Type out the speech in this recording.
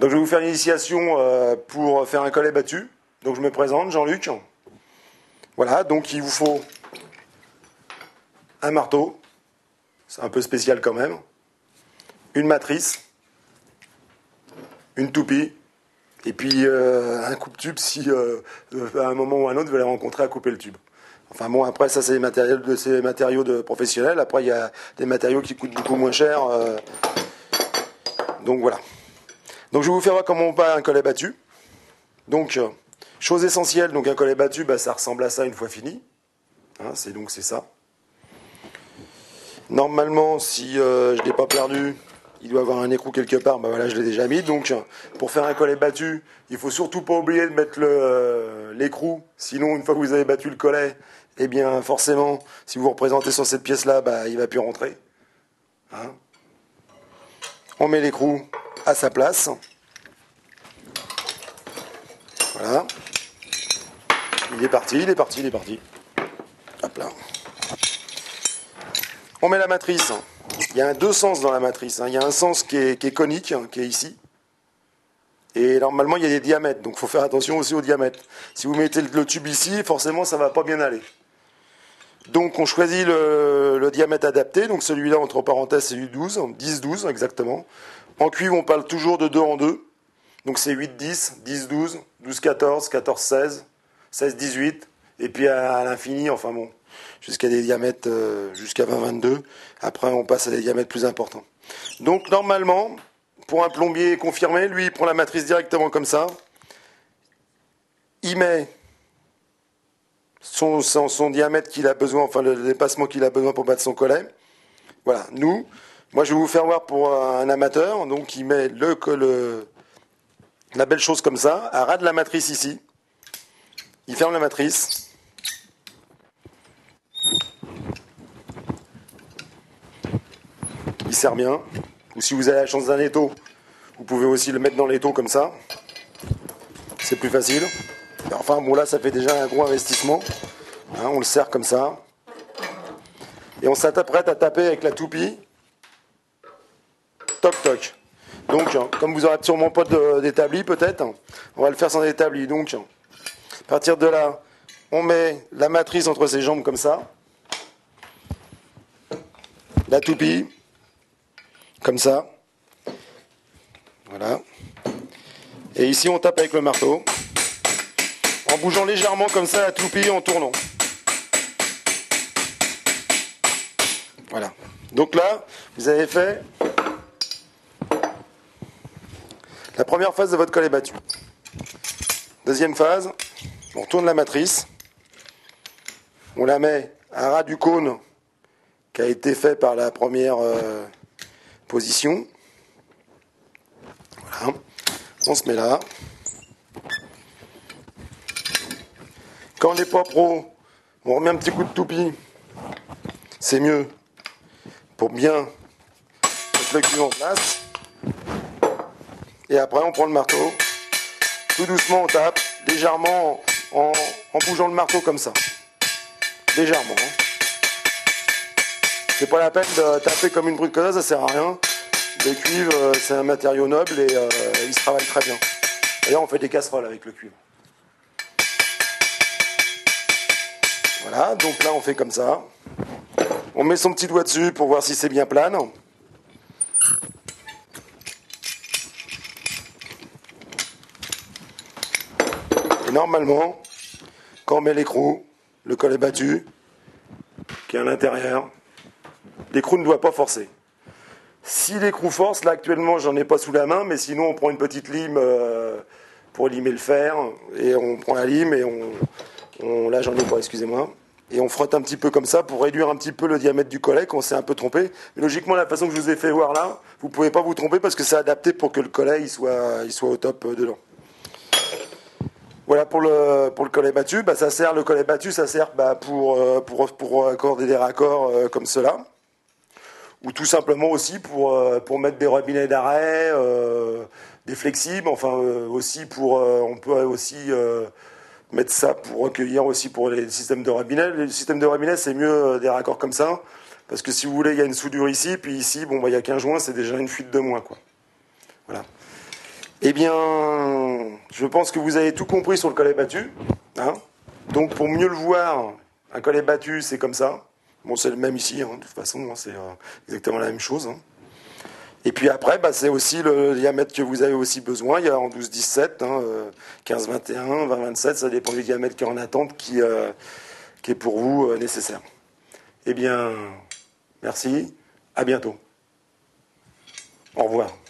Donc je vais vous faire l'initiation pour faire un collet battu. Donc je me présente, Jean-Luc. Voilà, donc il vous faut un marteau, c'est un peu spécial quand même, une matrice, une toupie, et puis un coupe-tube si à un moment ou à un autre vous allez rencontrer à couper le tube. Enfin bon, après ça c'est des matériaux de professionnels, après il y a des matériaux qui coûtent beaucoup moins cher, donc voilà. Donc je vais vous faire voir comment on bat un collet battu. Donc, chose essentielle, donc un collet battu, ça ressemble à ça une fois fini. Hein, c'est ça. Normalement, si je ne l'ai pas perdu, il doit avoir un écrou quelque part, voilà, je l'ai déjà mis. Donc, pour faire un collet battu, il ne faut surtout pas oublier de mettre l'écrou. Sinon, une fois que vous avez battu le collet, eh bien, forcément, si vous vous représentez sur cette pièce-là, il ne va plus rentrer. Hein. On met l'écrou à sa place. Voilà. Il est parti. Hop là. On met la matrice. Il y a deux sens dans la matrice. Il y a un sens qui est conique, qui est ici. Et normalement, il y a des diamètres. Donc, il faut faire attention aussi aux diamètres. Si vous mettez le tube ici, forcément, ça ne va pas bien aller. Donc, on choisit le diamètre adapté. Donc, celui-là, entre parenthèses, c'est du 12, 10-12 exactement. En cuivre, on parle toujours de 2 en 2. Donc, c'est 8-10, 10-12, 12-14, 14-16, 16-18. Et puis, à l'infini, enfin bon, jusqu'à des diamètres, jusqu'à 20-22. Après, on passe à des diamètres plus importants. Donc, normalement, pour un plombier confirmé, lui, il prend la matrice directement comme ça. Il met son diamètre qu'il a besoin, enfin le dépassement qu'il a besoin pour battre son collet. Voilà, moi je vais vous faire voir pour un amateur. Donc il met la belle chose comme ça, à ras de la matrice ici. Il ferme la matrice. Il serre bien. Ou si vous avez la chance d'un étau, vous pouvez aussi le mettre dans l'étau comme ça. C'est plus facile. Enfin bon, là ça fait déjà un gros investissement. Hein, on le serre comme ça. Et on s'apprête à taper avec la toupie. Toc toc. Donc, comme vous n'aurez sûrement pas d'établi peut-être, on va le faire sans établi. Donc, à partir de là, on met la matrice entre ses jambes comme ça. La toupie. Comme ça. Voilà. Et ici, on tape avec le marteau. En bougeant légèrement comme ça la toupie, en tournant. Voilà. Donc là, vous avez fait la première phase de votre collet battu. Deuxième phase, on retourne la matrice. On la met à ras du cône qui a été fait par la première position. Voilà. On se met là. Quand on n'est pas pro, on remet un petit coup de toupie. C'est mieux pour bien mettre le cuivre en place. Et après, on prend le marteau. Tout doucement, on tape, légèrement, en bougeant le marteau comme ça. Légèrement. C'est pas la peine de taper comme une brute comme ça sert à rien. Le cuivre, c'est un matériau noble et il se travaille très bien. D'ailleurs, on fait des casseroles avec le cuivre. Voilà, donc là, on fait comme ça. On met son petit doigt dessus pour voir si c'est bien plane. Et normalement, quand on met l'écrou, le collet battu, qui est à l'intérieur, l'écrou ne doit pas forcer. Si l'écrou force, là actuellement j'en ai pas sous la main, mais sinon on prend une petite lime pour limer le fer, et on prend la lime et là j'en ai pas, excusez-moi, et on frotte un petit peu comme ça pour réduire un petit peu le diamètre du collet quand on s'est un peu trompé. Mais logiquement, la façon que je vous ai fait voir là, vous pouvez pas vous tromper parce que c'est adapté pour que le collet il soit au top dedans. Voilà pour le collet battu. Le collet battu, ça sert pour accorder des raccords comme cela. Ou tout simplement aussi pour mettre des robinets d'arrêt, des flexibles, enfin aussi on peut aussi mettre ça pour recueillir aussi pour les systèmes de robinet. Les systèmes de robinet, c'est mieux des raccords comme ça, parce que si vous voulez, il y a une soudure ici, puis ici, il y a qu'un joint, c'est déjà une fuite de moins, quoi. Voilà. Eh bien, je pense que vous avez tout compris sur le collet battu. Hein. Donc, pour mieux le voir, un collet battu, c'est comme ça. Bon, c'est le même ici, hein, de toute façon, hein, c'est exactement la même chose. Hein. Et puis après, bah, c'est aussi le diamètre que vous avez aussi besoin. Il y a en 12-17, hein, 15-21, 20-27, ça dépend du diamètre qui est en attente, qui est pour vous nécessaire. Eh bien, merci, à bientôt. Au revoir.